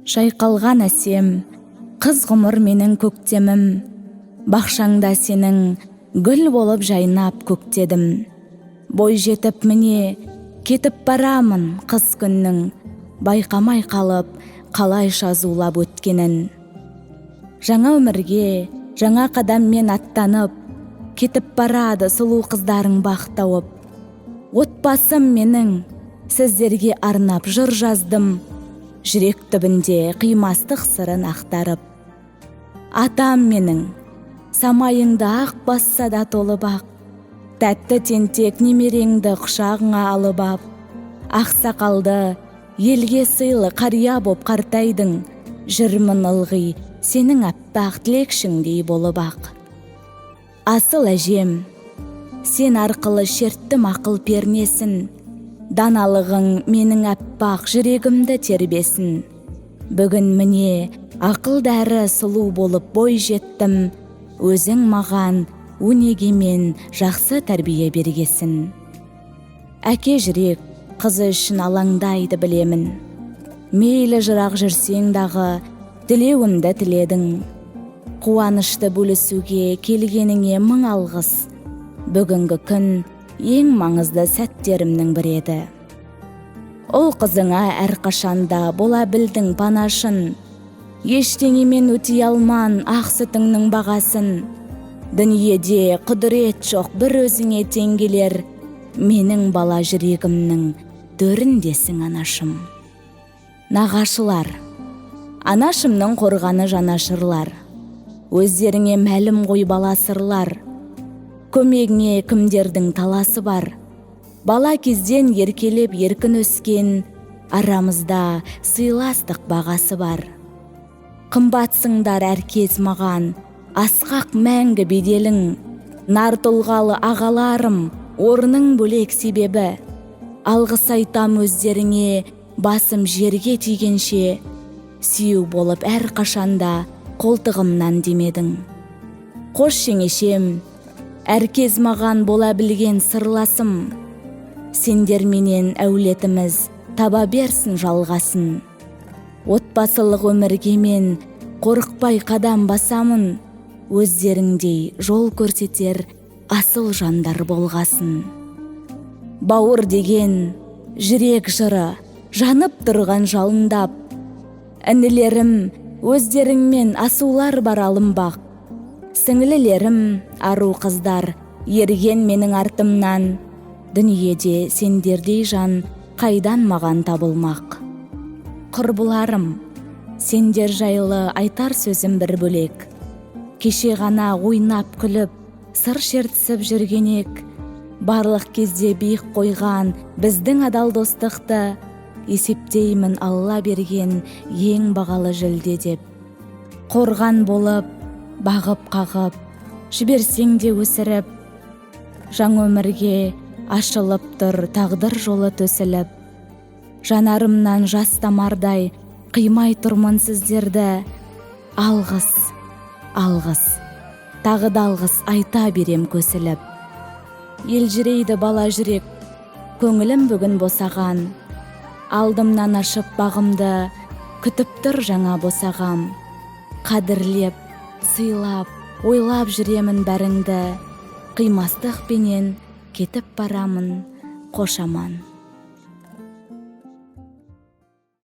Шайқалған әсем, қыз ғұмыр менің көктемім, бақшаңда сенің гүл болып жайнап көктедім. Бой жетіп міне, кетіп барамын қыз күннің, байқамай қалып, қалайша зулап өткенін. Жаңа өмірге, жаңа қадаммен аттанып, кетіп барады сұлу қыздарың бақ тауып. Отбасым менің, сіздерге арнап жыр жаздым, жүрек түбінде қимастық сырын ақтарып. Атам менің, самайыңды ақ басса да толып ақ, тәтті тентек немереңді құшағыңа алып ап, ақсақалды елге сыйлы қария боп қартайдың, жүрмін ылғи сенің аппақ тілекшіңдей болып ақ. Асыл әжем, сен арқылы шерттім ақыл пернесін, даналығың менің аппақ жүрегімді тербесін. Бүгін міне ақыл дәрі сұлу болып бой жеттім, өзің маған өнегемен жақсы тәрбие бергесін. Әке жүрек қызы үшін алаңдайды білемін, мейлі жырақ жүрсең дағы тілеуімді тіледің. Қуанышты бөлісуге келгеніңе мың алғыс, бүгінгі күн ең маңызды сәттерімнің бірі еді. Ол қызыңа әрқашанда бола білдің панашын, ештеңемен өтей алман ақ сүтіңнің бағасын. Дүниеде құдірет жоқ бір өзіңе теңгелер, менің бала жүрегімнің төріндесің анашым. Нағашылар, анашымның қорғаны жанашырлар, өздеріңе мәлім ғой бала сырлар. Көмегіне кімдердің таласы бар, бала кезден еркелеп еркін өскен, арамызда сыйластық бағасы бар. Қымбатсыңдар әркез маған, асқақ мәңгі беделің, нар тұлғалы ағаларым, орның бөлек себебі. Алғыс айтам өздеріңе, басым жерге тигенше, сүйеу болып әрқашанда қолтығымнан демедің. Қош жеңешем, әркез маған бола білген сырласым, сендер менен әулетіміз таба берсін жалғасын. Отбасылық өмірге мен қорықпай қадам басамын, өздеріңдей жол көрсетер асыл жандар болғасын. Бауыр деген жүрек жыры жанып тұрған жалындап, інілерім өздеріңмен асулар бар алынбақ. Сіңлілерім ару қыздар ерген менің артымнан, дүниеде сендердей жан қайдан маған табылмақ. Құрбыларым, сендер жайлы айтар сөзім бір бөлек. Кеше ғана ойнап күліп, сыр шертісіп жүргенек, барлық кезде биік қойған біздің адал достықты есептеймін Алла берген ең бағалы жүлде деп. Қорған болып, бағып қағып, жіберсең де өсіріп, жаңа өмірге ашылып тұр тағдыр жолы төсіліп. Жанарымнан жас тамардай қимай тұрмын сіздерді, алғыс, алғыс, тағы да алғыс айта берем көсіліп. Елжірейді бала жүрек, көңілім бүгін босаған, алдымнан ашып бағымды, күтіп тұр жаңа босағам. Қадірлеп, сыйлап, ойлап жүремін бәріңді, қимастықпенен кетіп барамын, қош аман.